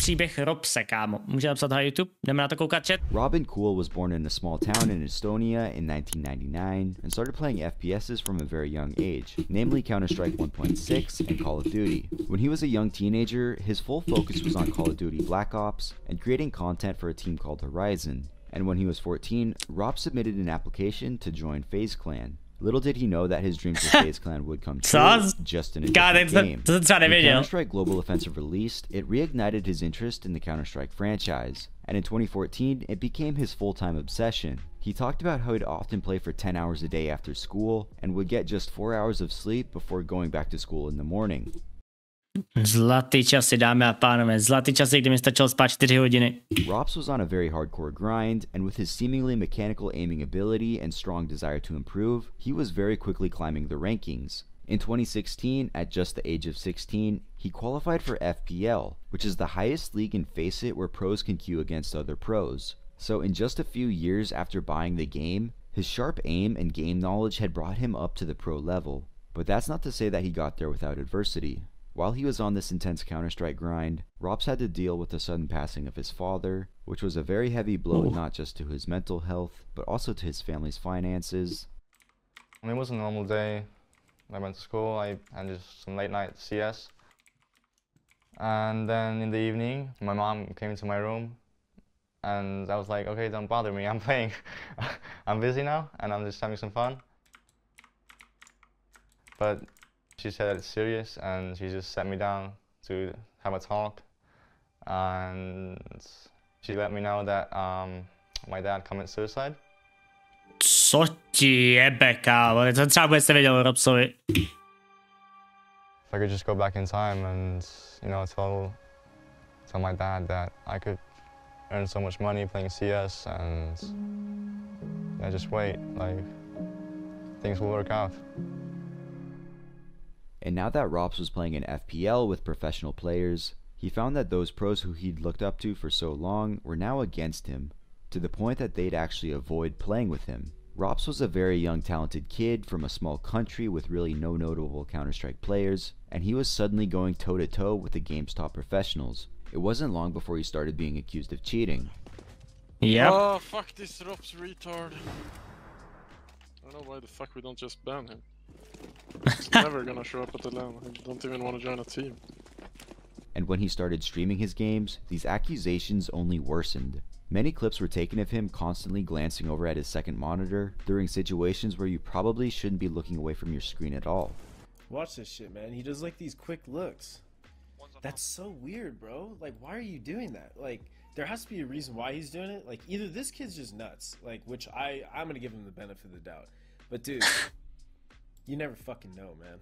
příběh Ropze, kámo. Může napsat na YouTube, jdeme na to koukat chat. Robin Cool was born in a small town in Estonia in 1999 and started playing FPSs from a very young age, namely Counter-Strike 1.6 and Call of Duty. When he was a young teenager, his full focus was on Call of Duty Black Ops and creating content for a team called Horizon. And when he was 14, Ropz submitted an application to join FaZe Clan. Little did he know that his dreams of FaZe Clan would come true just in a different game. When Counter-Strike Global Offensive released, it reignited his interest in the Counter-Strike franchise, and in 2014, it became his full-time obsession. He talked about how he'd often play for 10 hours a day after school, and would get just 4 hours of sleep before going back to school in the morning. Zlatý časy, dámy a pánové, zlatý časy, kdy mi stačilo spát 4 hodiny. Ropz was on a very hardcore grind, and with his seemingly mechanical aiming ability and strong desire to improve, he was very quickly climbing the rankings. In 2016, at just the age of 16, he qualified for FPL, which is the highest league in FACEIT where pros can queue against other pros. So in just a few years after buying the game, his sharp aim and game knowledge had brought him up to the pro level. But that's not to say that he got there without adversity. While he was on this intense Counter-Strike grind, Ropz had to deal with the sudden passing of his father, which was a very heavy blow not just to his mental health, but also to his family's finances. It was a normal day. I went to school, I had just some late night CS. And then in the evening, my mom came into my room and I was like, okay, don't bother me, I'm playing. I'm busy now and I'm just having some fun. But she said that it's serious and she just sat me down to have a talk. And she let me know that my dad committed suicide. Co ti jebe, kámo? To třeba bude se věděl o Ropzovi. If I could just go back in time and, you know, tell my dad that I could earn so much money playing CS and just wait, like, things will work out. And now that Ropz was playing in FPL with professional players, he found that those pros who he'd looked up to for so long were now against him, to the point that they'd actually avoid playing with him. Ropz was a very young talented kid from a small country with really no notable Counter-Strike players, and he was suddenly going toe-to-toe with the game's top professionals. It wasn't long before he started being accused of cheating. Yep. Oh, fuck this Ropz retard. I don't know why the fuck we don't just ban him. He's never gonna show up at the LAN. I don't even want to join a team. And when he started streaming his games, these accusations only worsened. Many clips were taken of him constantly glancing over at his second monitor during situations where you probably shouldn't be looking away from your screen at all. Watch this shit, man. He does like these quick looks. That's so weird, bro. Like, why are you doing that? Like, there has to be a reason why he's doing it. Like, either this kid's just nuts, like, which I'm gonna give him the benefit of the doubt. But dude, you never fucking know, man.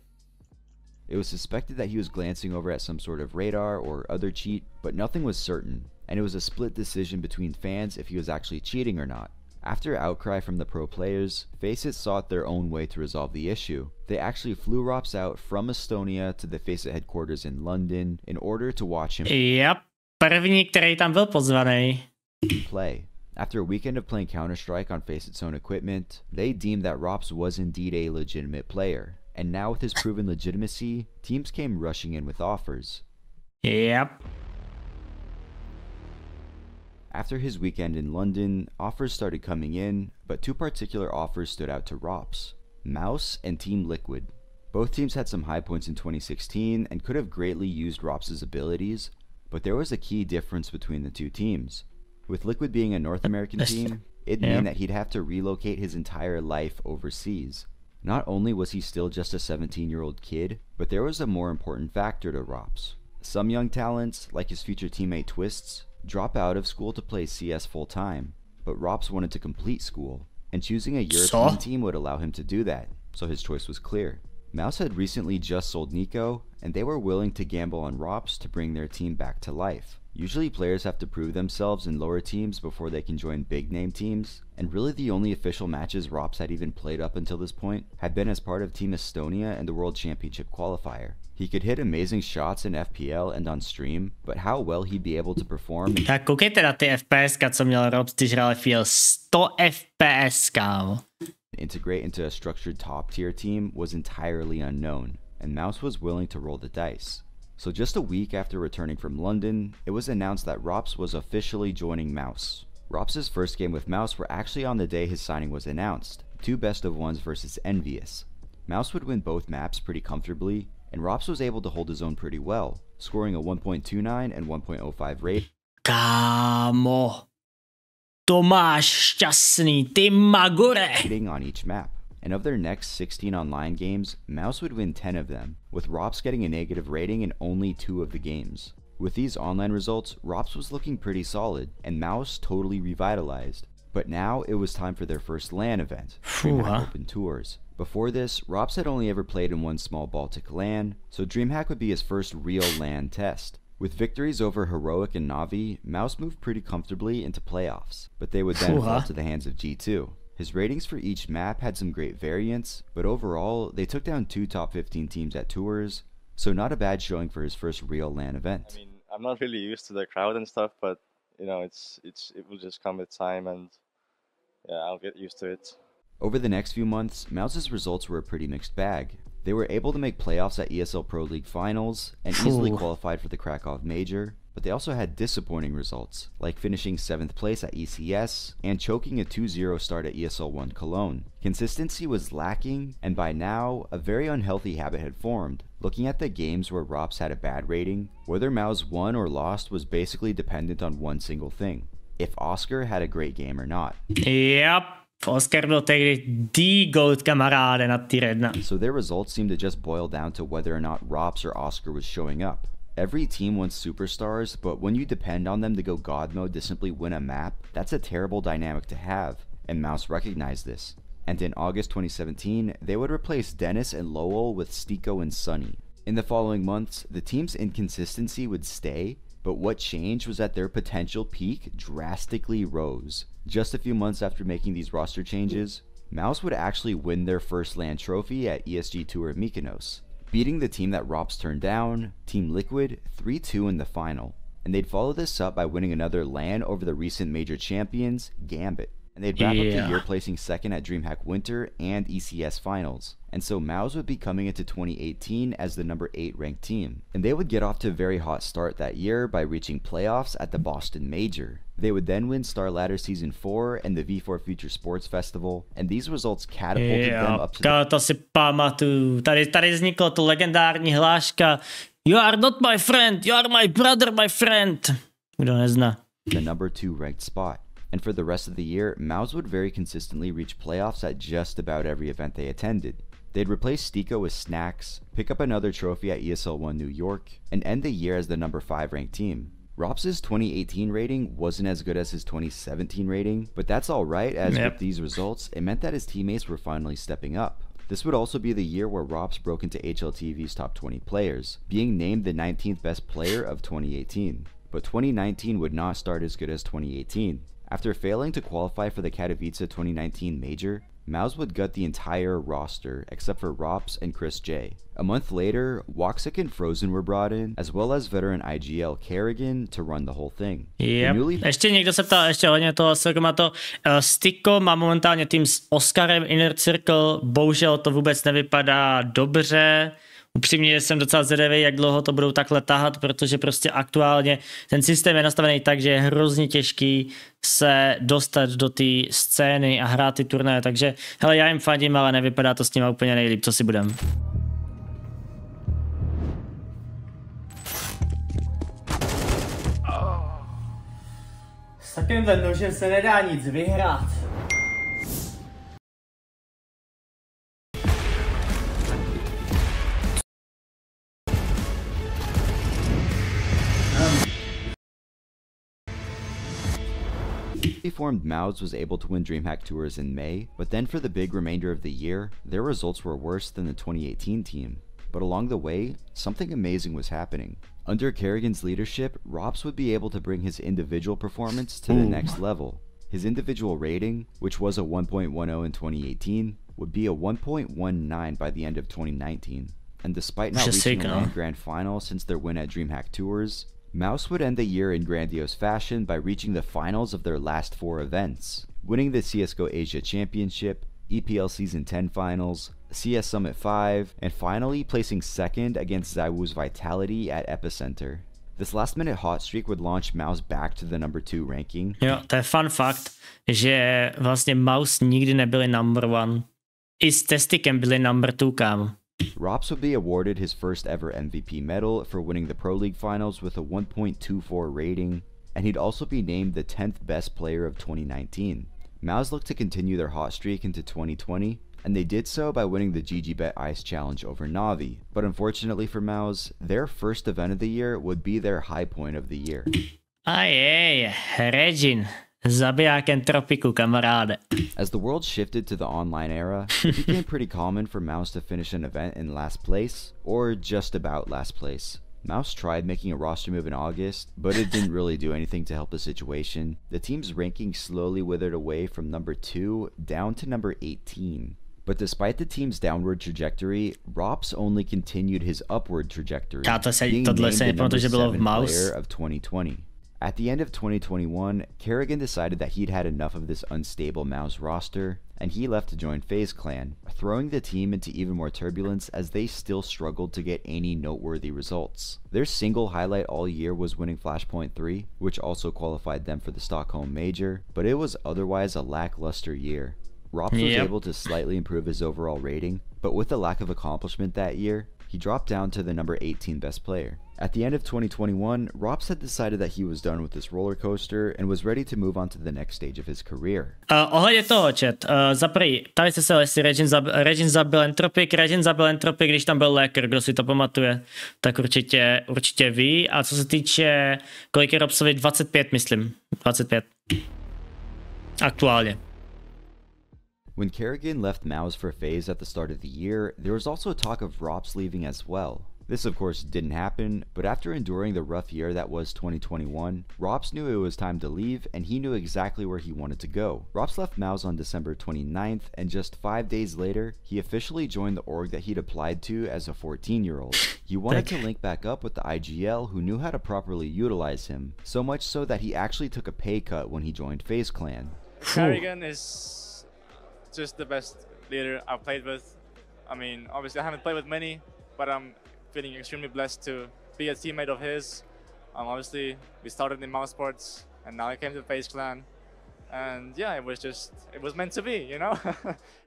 It was suspected that he was glancing over at some sort of radar or other cheat, but nothing was certain, and it was a split decision between fans if he was actually cheating or not. After outcry from the pro players, FACEIT sought their own way to resolve the issue. They actually flew Ropz out from Estonia to the FACEIT headquarters in London in order to watch him první, který tam byl pozvaný. play. After a weekend of playing Counter-Strike on FACEIT's own equipment, they deemed that Ropz was indeed a legitimate player. And now with his proven legitimacy, teams came rushing in with offers. Yep. After his weekend in London, offers started coming in, but two particular offers stood out to Ropz: Mouse and Team Liquid. Both teams had some high points in 2016 and could have greatly used Ropz's abilities, but there was a key difference between the two teams. With Liquid being a North American team, it'd mean that he'd have to relocate his entire life overseas. Not only was he still just a 17-year-old kid, but there was a more important factor to Ropz. Some young talents, like his future teammate Twists, drop out of school to play CS full-time, but Ropz wanted to complete school, and choosing a European team would allow him to do that, so his choice was clear. Mouse had recently just sold Nico, and they were willing to gamble on Ropz to bring their team back to life. Usually players have to prove themselves in lower teams before they can join big name teams, and really the only official matches Ropz had even played up until this point had been as part of Team Estonia and the World Championship qualifier. He could hit amazing shots in FPL and on stream, but how well he'd be able to perform... Tak koukejte na ty FPSka, co měl Ropz, když hrál FPL. 100 FPS, kámo. Integrate into a structured top tier team was entirely unknown, and Mouse was willing to roll the dice. So just a week after returning from London, it was announced that Ropz was officially joining Mouse. Ropz's first game with Mouse were actually on the day his signing was announced, 2 best of 1s versus Envious. Mouse would win both maps pretty comfortably, and Ropz was able to hold his own pretty well, scoring a 1.29 and 1.05 rate. Kámo, to máš šťastný, ty magore! On each map. And of their next 16 online games, Mouse would win 10 of them, with Ropz getting a negative rating in only 2 of the games. With these online results, Ropz was looking pretty solid, and Mouse totally revitalized. But now it was time for their first LAN event, DreamHack Open Tours. Before this, Ropz had only ever played in one small Baltic LAN, so DreamHack would be his first real LAN test. With victories over Heroic and Navi, Mouse moved pretty comfortably into playoffs, but they would then fall to the hands of G2. His ratings for each map had some great variance, but overall, they took down 2 top 15 teams at Tours, so not a bad showing for his first real LAN event. I mean, I'm not really used to the crowd and stuff, but you know, it will just come with time, and yeah, I'll get used to it. Over the next few months, Mouse's results were a pretty mixed bag. They were able to make playoffs at ESL Pro League Finals and easily qualified for the Krakow Major, but they also had disappointing results, like finishing 7th place at ECS and choking a 2-0 start at ESL 1 Cologne. Consistency was lacking, and by now, a very unhealthy habit had formed. Looking at the games where Ropz had a bad rating, whether Mouse won or lost was basically dependent on one single thing: if Oscar had a great game or not. Yep. Oscar byl tehdy the GOAT kamaráde na tier 1. So their results seemed to just boil down to whether or not Ropz or Oscar was showing up. Every team wants superstars, but when you depend on them to go God mode to simply win a map, that's a terrible dynamic to have, and Mouse recognized this. And in August 2017, they would replace Dennis and Lowell with Stiko and Sunny. In the following months, the team's inconsistency would stay, but what changed was that their potential peak drastically rose. Just a few months after making these roster changes, Mouse would actually win their first LAN trophy at ESG Tour Mykonos, beating the team that Ropz turned down, Team Liquid, 3-2 in the final. And they'd follow this up by winning another LAN over the recent major champions, Gambit. And they'd wrap up the year placing 2nd at DreamHack Winter and ECS Finals. And so Mouse would be coming into 2018 as the number 8 ranked team. And they would get off to a very hot start that year by reaching playoffs at the Boston Major. They would then win Star Ladder Season 4 and the V4 Future Sports Festival, and these results catapulted them up to to si pamatuju. Tady vzniklo to legendární hláška You are not my friend, you are my brother, my friend. Kdo nezná. The number 2 ranked spot. And for the rest of the year, Mouse would very consistently reach playoffs at just about every event they attended. They'd replace Stiko with Snacks, pick up another trophy at ESL 1 New York, and end the year as the number 5 ranked team. Ropz's 2018 rating wasn't as good as his 2017 rating, but that's alright, as with these results, it meant that his teammates were finally stepping up. This would also be the year where Ropz broke into HLTV's top 20 players, being named the 19th best player of 2018. But 2019 would not start as good as 2018. After failing to qualify for the Katowice 2019 major, Mouse would gut the entire roster except for Ropz and Chris J. A month later, Woxic and Frozen were brought in, as well as veteran IGL Kerrigan to run the whole thing. Ještě někdo se ptal, ještě hodně toho Sormato. Stiko má momentálně tým s Oscarem Inner Circle, bohužel to vůbec nevypadá dobře. Upřímně jsem docela zvědavý, jak dlouho to budou takhle tahat, protože prostě aktuálně ten systém je nastavený tak, že je hrozně těžký se dostat do té scény a hrát ty turnaje, takže hele, já jim fandím, ale nevypadá to s nima úplně nejlíp, co si budem. S takovýmhle nožem se nedá nic vyhrát. Formed Mouse was able to win DreamHack Tours in May, but then for the big remainder of the year, their results were worse than the 2018 team. But along the way, something amazing was happening. Under Kerrigan's leadership, Ropz would be able to bring his individual performance to the next level. His individual rating, which was a 1.10 in 2018, would be a 1.19 by the end of 2019. And despite not reaching a grand final since their win at DreamHack Tours, Mouse would end the year in grandiose fashion by reaching the finals of their last 4 events, winning the CSGO Asia Championship, EPL Season 10 Finals, CS Summit 5, and finally placing second against Zywoo's Vitality at Epicenter. This last-minute hot streak would launch Mouse back to the number 2 ranking. Jo, to je fun fact, že vlastně Mouse nikdy nebyli number 1. I s Testikem byli number 2, kámo. Ropz would be awarded his first ever MVP medal for winning the Pro League finals with a 1.24 rating, and he'd also be named the 10th best player of 2019. Mouse looked to continue their hot streak into 2020, and they did so by winning the GGBet Ice Challenge over Navi. But unfortunately for Mouse, their first event of the year would be their high point of the year. Ajej, Regin. Zabijákem tropiku, kamaráde. As the world shifted to the online era, it became pretty common for Mouse to finish an event in last place, or just about last place. Mouse tried making a roster move in August, but it didn't really do anything to help the situation. The team's ranking slowly withered away from number 2 down to number 18. But despite the team's downward trajectory, Ropz only continued his upward trajectory, being named the number 7 player of 2020. At the end of 2021, Kerrigan decided that he'd had enough of this unstable Mouse roster, and he left to join FaZe Clan, throwing the team into even more turbulence as they still struggled to get any noteworthy results. Their single highlight all year was winning Flashpoint 3, which also qualified them for the Stockholm Major, but it was otherwise a lackluster year. Ropz was able to slightly improve his overall rating, but with the lack of accomplishment that year, he dropped down to the number 18 best player. At the end of 2021, Ropz had decided that he was done with this roller coaster and was ready to move on to the next stage of his career. Ohledně toho, chat, zaprý, tady se jestli Regin zabil Entropik, když tam byl Léker, kdo si to pamatuje, tak určitě ví. A co se týče, kolik je Ropzovi, 25, myslím. 25. Aktuálně. When Kerrigan left Mouse for FaZe at the start of the year, there was also talk of Ropz leaving as well. This of course didn't happen, but after enduring the rough year that was 2021, Ropz knew it was time to leave and he knew exactly where he wanted to go. Ropz left Mouse on December 29th, and just 5 days later, he officially joined the org that he'd applied to as a 14-year-old. He wanted to link back up with the IGL who knew how to properly utilize him, so much so that he actually took a pay cut when he joined FaZe Clan. Kerrigan is just the best leader I've played with. I mean, obviously I haven't played with many, but I'm feeling extremely blessed to be a teammate of his. Obviously, we started in Mouse Sports, and now I came to FaZe Clan. And yeah, it was meant to be, you know?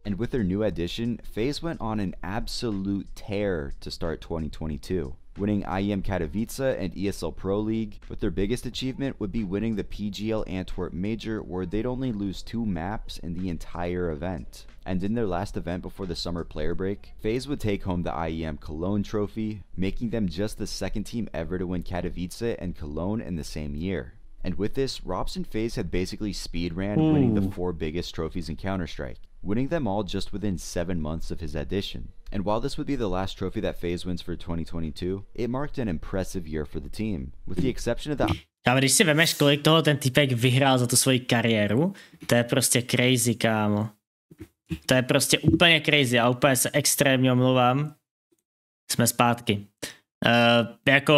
And with their new addition, FaZe went on an absolute tear to start 2022, winning IEM Katowice and ESL Pro League, but their biggest achievement would be winning the PGL Antwerp Major, where they'd only lose 2 maps in the entire event. And in their last event before the summer player break, FaZe would take home the IEM Cologne trophy, making them just the second team ever to win Katowice and Cologne in the same year. And with this, Ropz and FaZe had basically speedran winning the 4 biggest trophies in Counter-Strike, winning them all just within 7 months of his addition. And while this would be the last trophy that FaZe wins for 2022, it marked an impressive year for the team, with the exception of the... Kámo, když si vemeš, kolik toho ten typek vyhrál za tu svoji kariéru, to je prostě crazy, kámo. To je prostě úplně crazy a úplně se extrémně omlouvám. Jsme zpátky. Jako,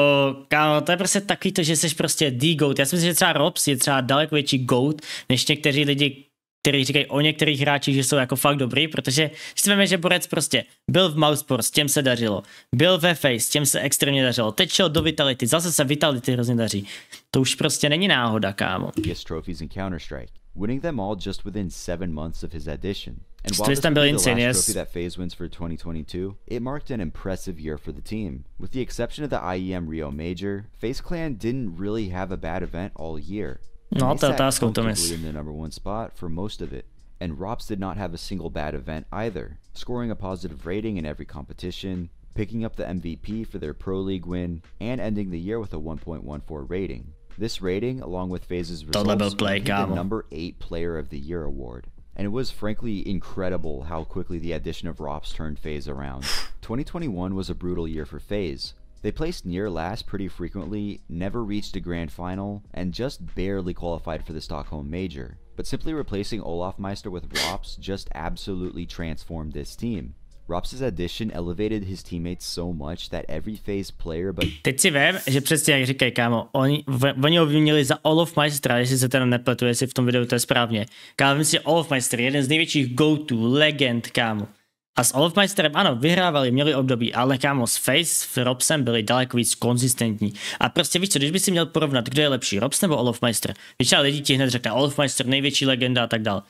kámo, to je prostě takový to, že jsi prostě D-GOAT. Já si myslím, že třeba Ropz je třeba daleko větší GOAT, než někteří lidi, kteří říkají o některých hráčích, že jsou jako fakt dobrý, protože si víme, že Borec prostě byl v Mouseport, s těm se dařilo. Byl ve FaZe, s těm se extrémně dařilo. Teď šel do Vitality, zase se Vitality hrozně daří. To už prostě není náhoda, kámo. Trophies in Counter-Strike, winning them all just within 7 months of his addition. And while this this would be the insane, last yes. trophy that FaZe wins for 2022, it marked an impressive year for the team. With the exception of the IEM Rio Major, FaZe Clan didn't really have a bad event all year. No, they sat comfortably in the number 1 spot for most of it. And Ropz did not have a single bad event either, scoring a positive rating in every competition, picking up the MVP for their Pro League win, and ending the year with a 1.14 rating. This rating, along with FaZe's results, won the number 8 Player of the Year award. And it was frankly incredible how quickly the addition of Ropz turned FaZe around. 2021 was a brutal year for FaZe. They placed near last pretty frequently, never reached a grand final, and just barely qualified for the Stockholm Major. But simply replacing Olaf Meister with Ropz just absolutely transformed this team. Ropz's addition elevated his teammates so much that every FaZe player but... Teď si vem, že přesně jak říkají, kámo, oni ho vyměnili za Olaf Meistera, jestli se teda nepletu, jestli v tom videu to je správně. Kámo, myslím si, že Olaf Meister je jeden z největších go-to, legend, kámo. A s Olofmeisterem, ano, vyhrávali, měli období, ale kámo, s FaZe s Ropzem byli daleko víc konzistentní. A prostě víš co, když by si měl porovnat, kdo je lepší, Ropz nebo Olofmeister, většina lidí ti hned řekne Olofmeister, největší legenda a tak dál.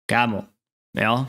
Kámo, jo?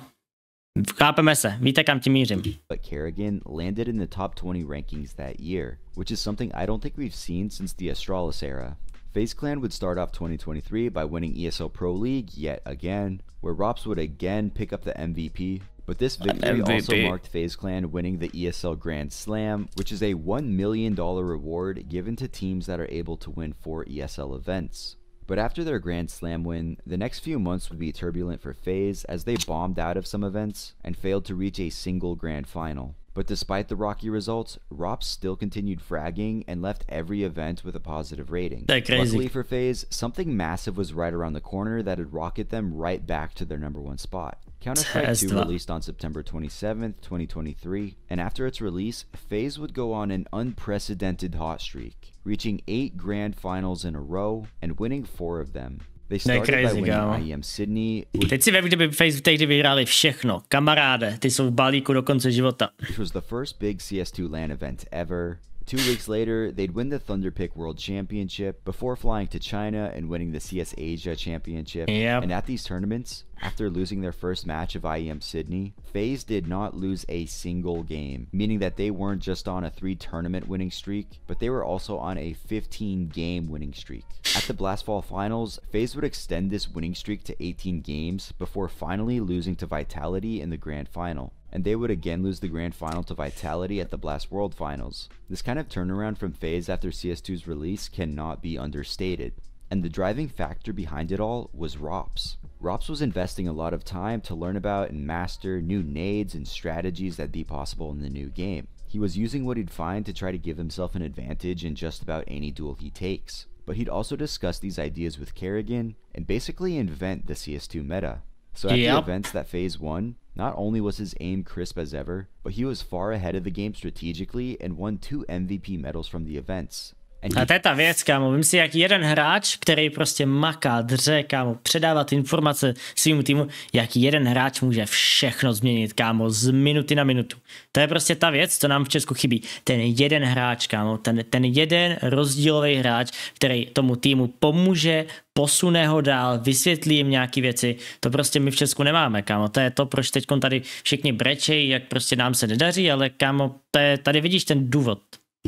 Chápeme se, víte kam tím mířím. But Kerrigan landed in the top 20 rankings that year, which is something I don't think we've seen since the Astralis era. FaZe Clan would start off 2023 by winning ESL Pro League yet again, where Ropz would again pick up the MVP. But this victory also marked FaZe Clan winning the ESL Grand Slam, which is a $1 million reward given to teams that are able to win 4 ESL events. But after their Grand Slam win, the next few months would be turbulent for FaZe as they bombed out of some events and failed to reach a single Grand Final. But despite the rocky results, Ropz still continued fragging and left every event with a positive rating. Luckily for FaZe, something massive was right around the corner that would rocket them right back to their #1 spot. Counter-Strike 2 released on September 27th, 2023, and after its release, FaZe would go on an unprecedented hot streak, reaching 8 grand finals in a row and winning 4 of them. They started by winning IEM Sydney. Teď si vem, kdyby FaZe v té hry vyhráli všechno. Kamaráde, ty jsou v balíku do konce života. Which was the first big CS2 LAN event ever. 2 weeks later, they'd win the Thunderpick World Championship before flying to China and winning the CS Asia Championship. And at these tournaments, after losing their first match of IEM Sydney, FaZe did not lose a single game, meaning that they weren't just on a 3-tournament winning streak, but they were also on a 15-game winning streak. At the Blastfall Finals, FaZe would extend this winning streak to 18 games before finally losing to Vitality in the Grand Final. And they would again lose the Grand Final to Vitality at the Blast World Finals. This kind of turnaround from FaZe after CS2's release cannot be understated. And the driving factor behind it all was Ropz. Ropz was investing a lot of time to learn about and master new nades and strategies that'd be possible in the new game. He was using what he'd find to try to give himself an advantage in just about any duel he takes. But he'd also discuss these ideas with Kerrigan and basically invent the CS2 meta. So at the events that FaZe won, not only was his aim crisp as ever, but he was far ahead of the game strategically and won 2 MVP medals from the events. A to je ta věc, kámo. Vím si, jak jeden hráč, který prostě maká, dře, kámo, předávat informace svýmu týmu, jak jeden hráč může všechno změnit, kámo, z minuty na minutu. To je prostě ta věc, co nám v Česku chybí. Ten jeden hráč, kámo, ten jeden rozdílový hráč, který tomu týmu pomůže, posune ho dál, vysvětlí jim nějaký věci. To prostě my v Česku nemáme, kámo. To je to, proč teď tady všichni brečejí, jak prostě nám se nedaří, ale kámo, tady vidíš ten důvod.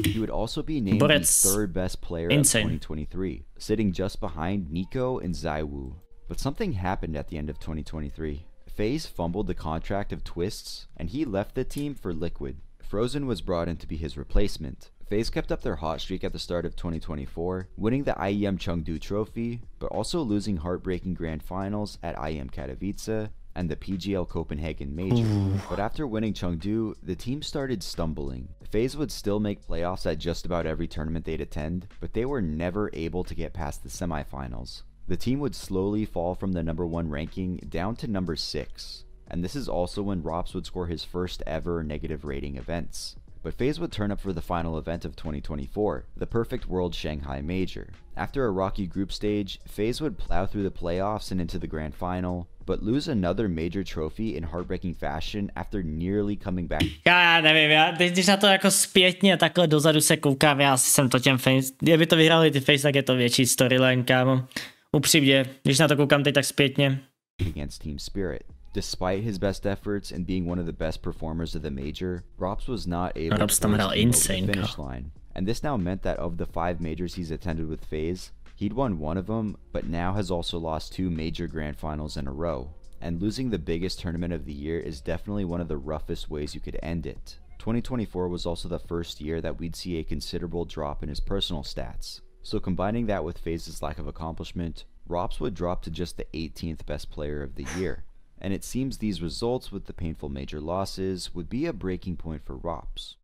He would also be named the 3rd best player of 2023, sitting just behind Nico and Zaiwu. But something happened at the end of 2023. FaZe fumbled the contract of Twists, and he left the team for Liquid. Frozen was brought in to be his replacement. FaZe kept up their hot streak at the start of 2024, winning the IEM Chengdu Trophy, but also losing heartbreaking grand finals at IEM Katowice and the PGL Copenhagen Major. But after winning Chengdu, the team started stumbling. FaZe would still make playoffs at just about every tournament they'd attend, but they were never able to get past the semifinals. The team would slowly fall from the #1 ranking down to number 6, and this is also when Ropz would score his first ever negative rating events. But FaZe would turn up for the final event of 2024, the Perfect World Shanghai Major. After a rocky group stage, FaZe would plow through the playoffs and into the grand final, but lose another major trophy in heartbreaking fashion after nearly coming back. Já nevím, když na to jako zpětně takhle dozadu se koukám, já si jsem to těm FaZe, kdyby to vyhrali ty FaZe, tak je to větší storyline, kámo. Upřímně, když na to koukám teď tak zpětně. Against Team Spirit. Despite his best efforts and being one of the best performers of the major, Ropz was not able to reach the finish line. And this now meant that of the 5 majors he's attended with FaZe, he'd won 1 of them, but now has also lost 2 major grand finals in a row. And losing the biggest tournament of the year is definitely one of the roughest ways you could end it. 2024 was also the first year that we'd see a considerable drop in his personal stats. So combining that with FaZe's lack of accomplishment, Ropz would drop to just the 18th best player of the year. And it seems these results with the painful major losses would be a breaking point for Ropz.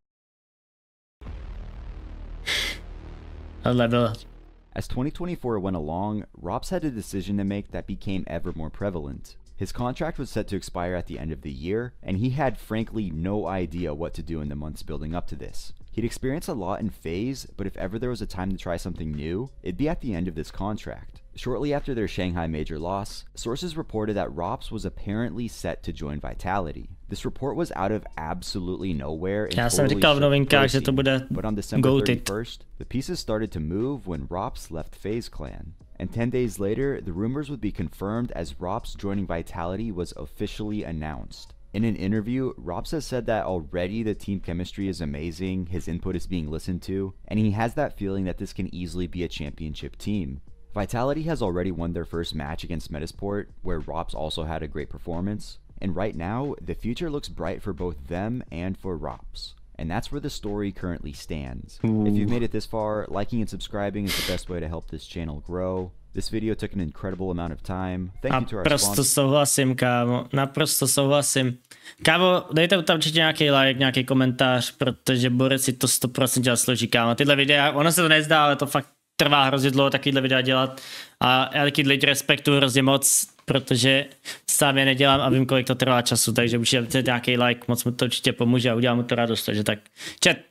As 2024 went along, Ropz had a decision to make that became ever more prevalent. His contract was set to expire at the end of the year, and he had frankly no idea what to do in the months building up to this. He'd experienced a lot in FaZe, but if ever there was a time to try something new, it'd be at the end of this contract. Shortly after their Shanghai major loss, sources reported that Ropz was apparently set to join Vitality. This report was out of absolutely nowhere and Já jsem totally říkal v novinkách, že to surprising, bude but on December goated. 31st, the pieces started to move when Ropz left FaZe Clan. And 10 days later, the rumors would be confirmed as Ropz joining Vitality was officially announced. In an interview, Ropz has said that already the team chemistry is amazing, his input is being listened to, and he has that feeling that this can easily be a championship team. Vitality has already won their first match against Metasport, where Ropz also had a great performance, and right now, the future looks bright for both them and for Ropz. And that's where the story currently stands. If you've made it this far, liking and subscribing is the best way to help this channel grow. This video took an incredible amount of time. Thank you to our Naprosto sponsors. souhlasím, kámo. Naprosto souhlasím. Kámo, dejte tam určitě nějaký like, nějaký komentář, protože Borec si to 100% zaslouží, kámo. Tyhle videa, ono se to nezdá, ale to fakt trvá hrozně dlouho takovýhle videa dělat. A já taky lidi respektuju hrozně moc, protože sám je nedělám a vím, kolik to trvá času, takže určitě nějaký like, moc mu to určitě pomůže a udělá mu to radost, takže tak. Čet,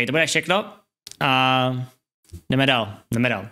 to bude všechno a jdeme dál.